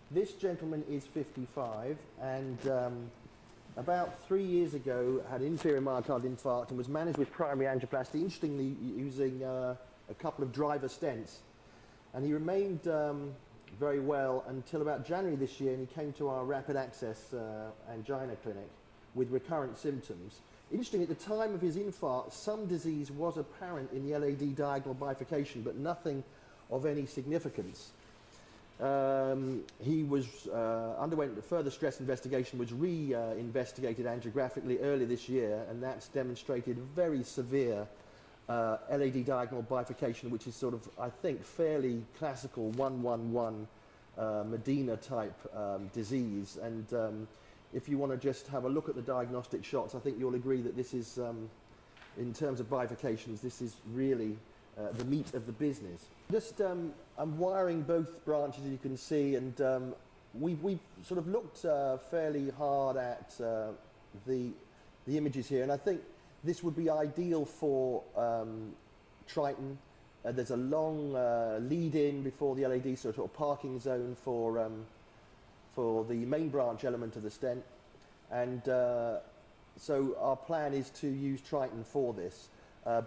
This gentleman is 55 and about 3 years ago had inferior myocardial infarct and was managed with primary angioplasty, interestingly using a couple of driver stents. And he remained very well until about January this year, and he came to our rapid access angina clinic with recurrent symptoms. Interesting, at the time of his infarct, some disease was apparent in the LAD diagonal bifurcation, but nothing of any significance. He was underwent further stress investigation, was re-investigated angiographically earlier this year, and that's demonstrated very severe LAD diagonal bifurcation, which is sort of, I think, fairly classical 1-1-1 Medina type disease. And if you want to just have a look at the diagnostic shots, I think you'll agree that this is, in terms of bifurcations, this is really the meat of the business. Just, I'm wiring both branches, as you can see, and we've sort of looked fairly hard at the images here, and I think this would be ideal for Tryton. There's a long lead-in before the LAD, so a sort of parking zone for the main branch element of the stent, and so our plan is to use Tryton for this.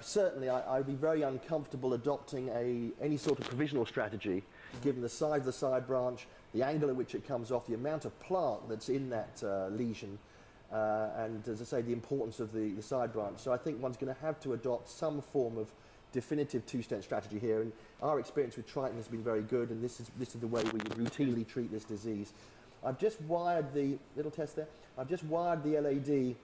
Certainly, I'd be very uncomfortable adopting any sort of provisional strategy, given the size of the side branch, the angle at which it comes off, the amount of plaque that's in that lesion, and as I say, the importance of the side branch. So I think one's going to have to adopt some form of definitive two-stent strategy here, and our experience with Tryton has been very good, and this is the way we routinely treat this disease. I've just wired the little test there. I've just wired the LAD.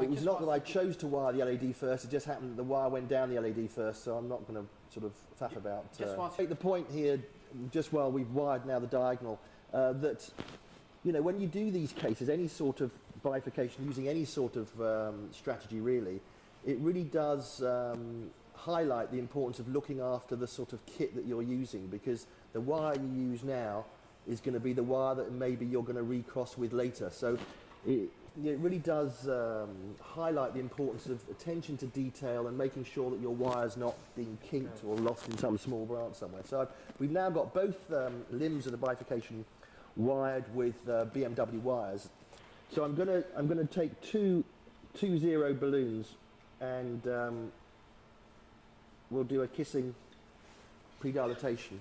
It was not that I chose to wire the LAD first, it just happened that the wire went down the LAD first, so I'm not going to sort of faff about. Take the point here, just while we've wired now the diagonal, that, you know, when you do these cases, any sort of bifurcation, using any sort of strategy really, it really does highlight the importance of looking after the sort of kit that you're using, because the wire you use now is going to be the wire that maybe you're going to recross with later. So it really does highlight the importance of attention to detail and making sure that your wire's not being kinked or lost in some small branch somewhere. So we've now got both limbs of the bifurcation wired with BMW wires. So I'm gonna take two 0 balloons, and we'll do a kissing pre-dilatation.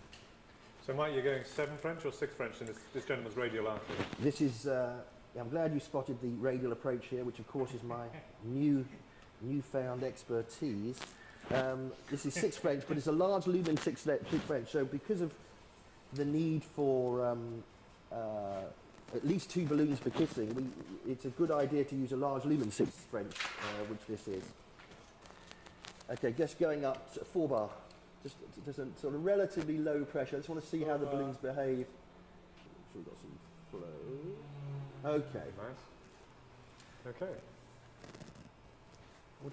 So Mike, you're going 7 French or 6 French in this gentleman's radial artery? This is, I'm glad you spotted the radial approach here, which of course is my newfound expertise. This is 6 French, but it's a large lumen 6 French, so because of the need for at least 2 balloons for kissing, it's a good idea to use a large lumen 6 French, which this is. Okay, just going up to 4 bar. Just a sort of relatively low pressure. I just want to see how the balloons behave. So we've got some flow. Okay. Nice. Okay.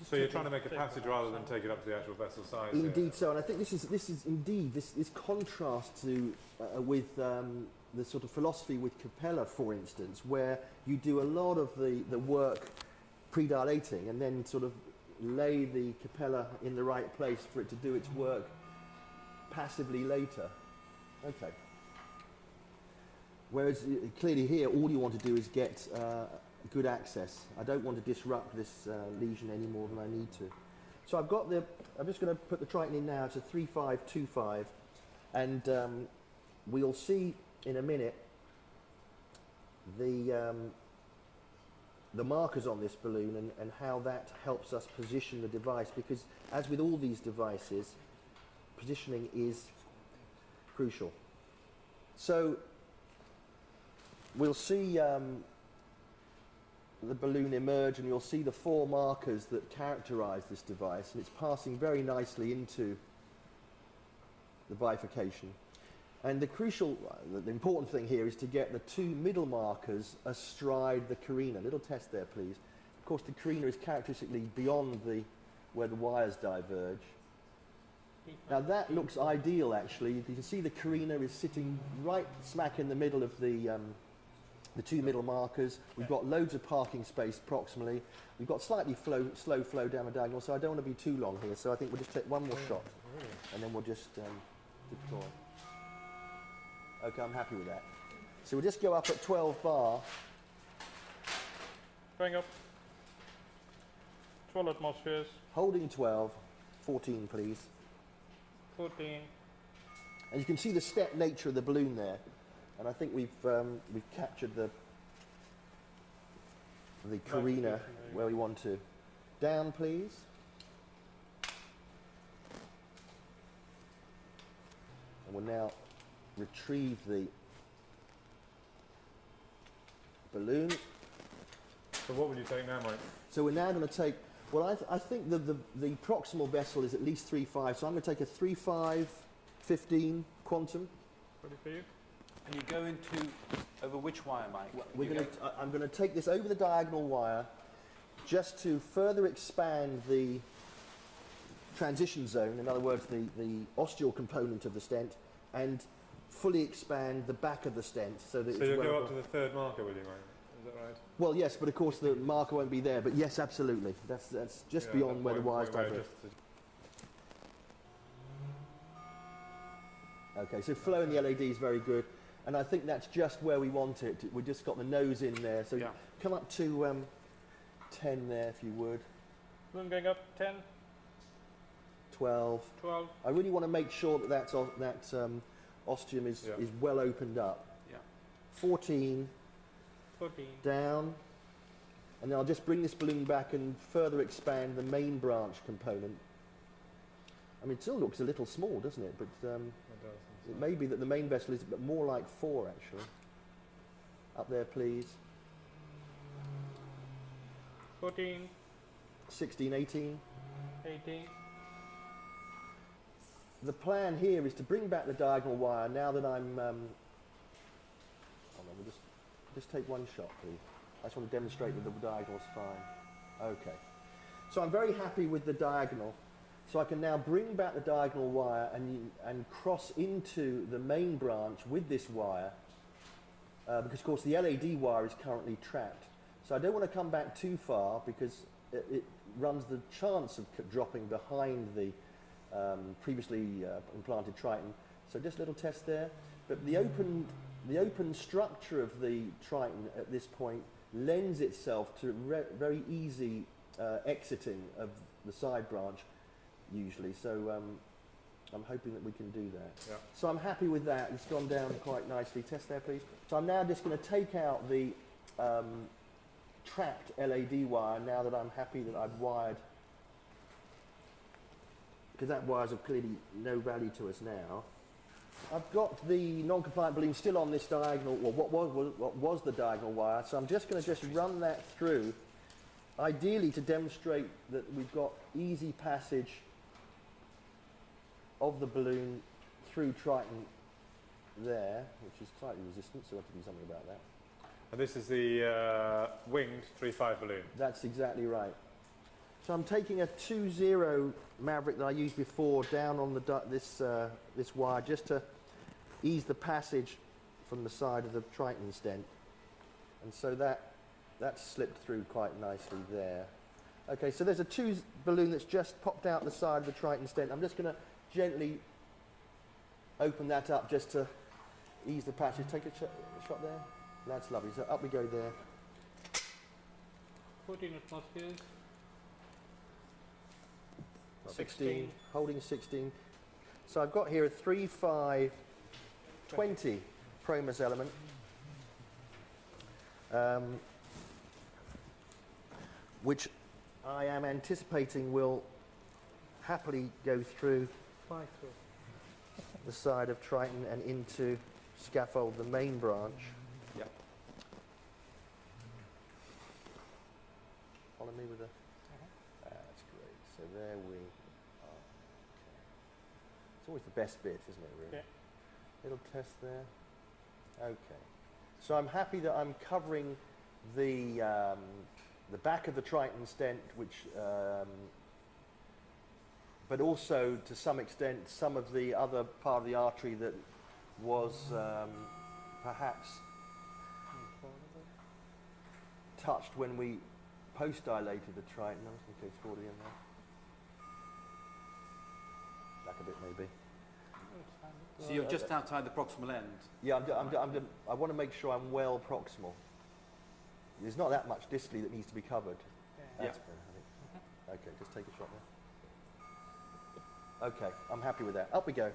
So you're trying to make a passage rather than take it up to the actual vessel size. Indeed, so, and I think this is indeed this contrast to with the sort of philosophy with Capella, for instance, where you do a lot of the work pre-dilating and then sort of lay the Capella in the right place for it to do its work passively later. Okay. Whereas clearly here, all you want to do is get good access. I don't want to disrupt this lesion any more than I need to. So I'm just going to put the Tryton in now. It's a 3-5-2-5, and we'll see in a minute the markers on this balloon and how that helps us position the device, because as with all these devices, positioning is crucial. So we'll see the balloon emerge, and you'll see the 4 markers that characterize this device, and it's passing very nicely into the bifurcation. And the important thing here is to get the 2 middle markers astride the carina. Little test there, please. Of course, the carina is characteristically beyond where the wires diverge. Now that looks ideal, actually. You can see the carina is sitting right smack in the middle of the 2 middle markers. We've got loads of parking space proximally. We've got slightly slow flow down the diagonal, so I don't want to be too long here. So I think we'll just take one more shot, and then we'll just deploy. Okay, I'm happy with that. So we'll just go up at 12 bar. Going up. 12 atmospheres. Holding 12. 14, please. 14. And you can see the step nature of the balloon there. And I think we've captured the carina where we want to. Down, please. And we'll now retrieve the balloon. So what will you take now, Mike? So we're now going to take, well, I think the proximal vessel is at least 3.5, so I'm going to take a 3.5, 15 quantum. Ready for you? And you go into, over which wire, Mike? I'm going to take this over the diagonal wire just to further expand the transition zone, in other words, the ostial component of the stent, and fully expand the back of the stent. So that you'll go up to the third marker, will you, Mike? Is that right? Well, yes, but of course the marker won't be there, but yes, absolutely. That's just beyond where the wires diverge. Okay, so flow in the LED is very good, and I think that's just where we want it. We've just got the nose in there, so come up to 10 there if you would. Balloon going up, 10. 12. 12. I really want to make sure that ostium is well opened up. Yeah. 14. 14. Down. And then I'll just bring this balloon back and further expand the main branch component. I mean, it still looks a little small, doesn't it? But it may be that the main vessel is more like 4, actually. Up there, please. 14. 16, 18. 18. The plan here is to bring back the diagonal wire now that I'm... hold on, we'll just take one shot, please. I just want to demonstrate that the diagonal's fine. Okay. So I'm very happy with the diagonal. So I can now bring back the diagonal wire and cross into the main branch with this wire, because of course the LAD wire is currently trapped. So I don't want to come back too far because it runs the chance of dropping behind the previously implanted Tryton. So just a little test there. But the open structure of the Tryton at this point lends itself to very easy exiting of the side branch usually. So I'm hoping that we can do that. Yeah. So I'm happy with that. It's gone down quite nicely. Test there, please. So I'm now just going to take out the trapped LAD wire now that I'm happy that I've wired, because that wire's of clearly no value to us now. I've got the non-compliant balloon still on this diagonal, or what was the diagonal wire, so I'm just going to run that through, ideally to demonstrate that we've got easy passage of the balloon through Tryton there, which is slightly resistant, so I have to do something about that. And this is the winged 3.5 balloon. That's exactly right. So I'm taking a 2.0 Maverick that I used before down on this wire just to ease the passage from the side of the Tryton stent. And so that's slipped through quite nicely there. Okay, so there's a 2 balloon that's just popped out the side of the Tryton stent. I'm just going to gently open that up just to ease the passage. Take a shot there. That's lovely. So up we go there. 14 atmospheres. 16, holding 16. So I've got here a 3.5, 20 Promus element. Which I am anticipating will happily go through the side of Tryton and into scaffold the main branch. Yep. Follow me with the... That's great. So there we are. Okay. It's always the best bit, isn't it, really? Yeah. Little test there. Okay. So I'm happy that I'm covering the back of the Tryton stent, which, but also to some extent some of the other part of the artery that was perhaps touched when we post-dilated the Tryton. I'm just going to go 40 in there. Back a bit maybe. So you're just outside the proximal end. Yeah, I want to make sure I'm well proximal. There's not that much distally that needs to be covered. Yeah. That's better, I think. Okay, just take a shot there. Okay, I'm happy with that. Up we go.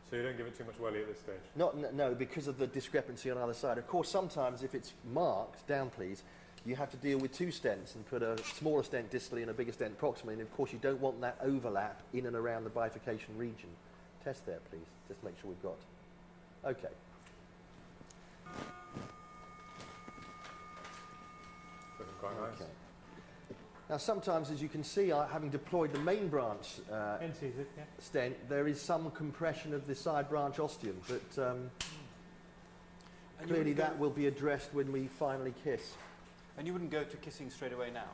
So you don't give it too much welly at this stage? No, because of the discrepancy on the other side. Of course, sometimes if it's marked, down please, you have to deal with two stents and put a smaller stent distally and a bigger stent proximally, and of course you don't want that overlap in and around the bifurcation region. Test there, please. Just make sure we've got... Okay. Looking quite nice. Okay. Now sometimes, as you can see, having deployed the main branch stent, there is some compression of the side branch ostium, but clearly that will be addressed when we finally kiss. And you wouldn't go to kissing straight away now?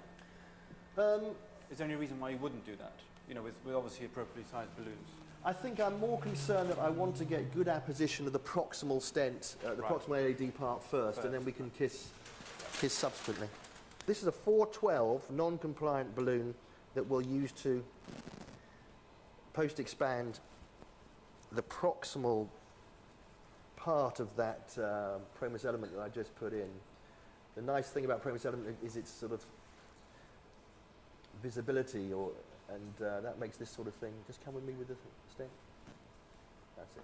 Is there any reason why you wouldn't do that? You know, with obviously appropriately sized balloons. I think I'm more concerned that I want to get good apposition of the proximal stent, the proximal LAD part first, and then we can kiss subsequently. This is a 412 non-compliant balloon that we'll use to post-expand the proximal part of that Promus element that I just put in. The nice thing about Promus element is its sort of visibility, and that makes this sort of thing. Just come with me with the stent. That's it.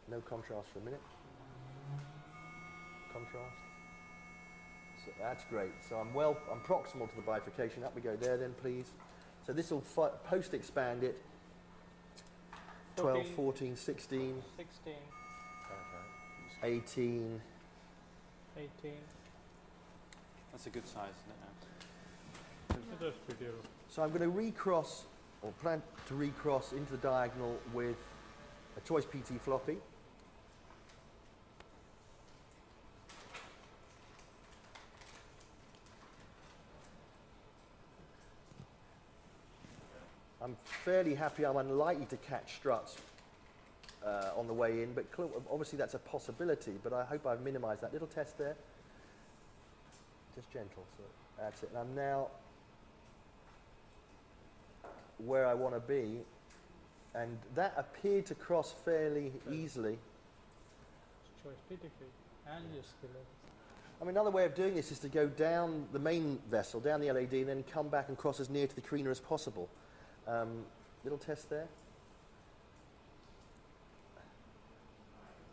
No contrast for a minute. Contrast. So that's great. So I'm proximal to the bifurcation. Up we go there then, please. So this will post-expand it. 12, 14, 16. 16. 18. 18. That's a good size, isn't it now? That's pretty good. So I'm going to recross, or plan to recross into the diagonal with a choice PT floppy. I'm fairly happy I'm unlikely to catch struts on the way in, but obviously that's a possibility, but I hope I've minimised that. Little test there. Just gentle, so that's it. And I'm now where I want to be, and that appeared to cross fairly easily. Choice PT and your skill. I mean, another way of doing this is to go down the main vessel, down the LAD, and then come back and cross as near to the carina as possible. Little test there.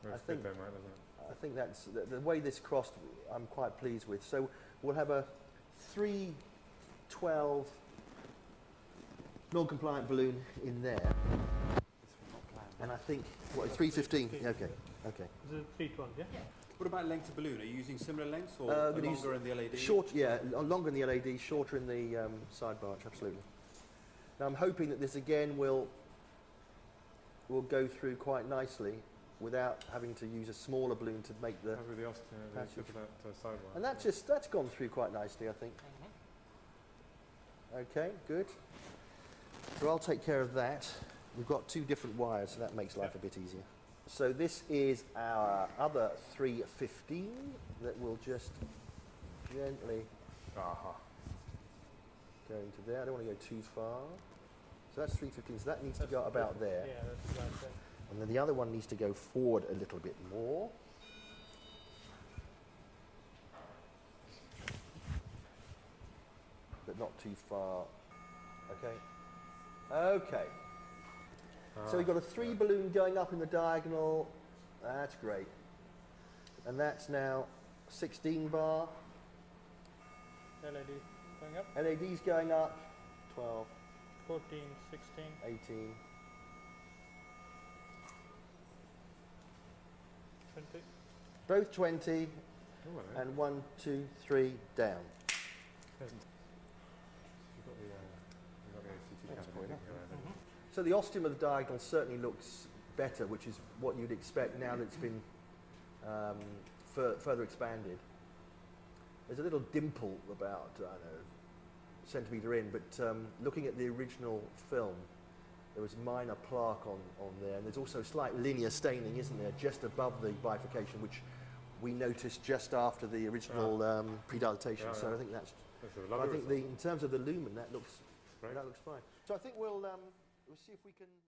That's good then, right, isn't it? I think that's the way this crossed. I'm quite pleased with. So we'll have a 312 non-compliant balloon in there, and I think what 315. Okay, okay. Is it 312? Yeah. What about length of balloon? Are you using similar lengths or longer in the LAD? Short, yeah, longer in the LAD, shorter in the side branch. Absolutely. Now I'm hoping that this again will go through quite nicely without having to use a smaller balloon to make the Over the passage. tip of that sidewire. And that's gone through quite nicely, I think. Okay, good. So I'll take care of that. We've got two different wires, so that makes life a bit easier. So this is our other 315 that we'll just gently go into there. I don't want to go too far. So that's 315, so that needs to go about there. Yeah, that's right there. And then the other one needs to go forward a little bit more. But not too far. Okay. Okay. So we've got a 3 balloon going up in the diagonal. That's great. And that's now 16 bar. LED going up. LAD's going up. 12, 14, 16. 18. 20. Both 20. Oh, And 1, 2, 3 down. You've got the ACT That's cabinet quite here, Mhm. So the ostium of the diagonal certainly looks better, which is what you'd expect now that it's been further expanded. There's a little dimple about, I don't know, centimetre in, but looking at the original film, there was minor plaque on there, and there's also slight linear staining, isn't there, just above the bifurcation, which we noticed just after the original predilatation. Yeah, so yeah. I think that's. That's a I lovely think result. in terms of the lumen, that looks Great. fine. So I think we'll we'll see if we can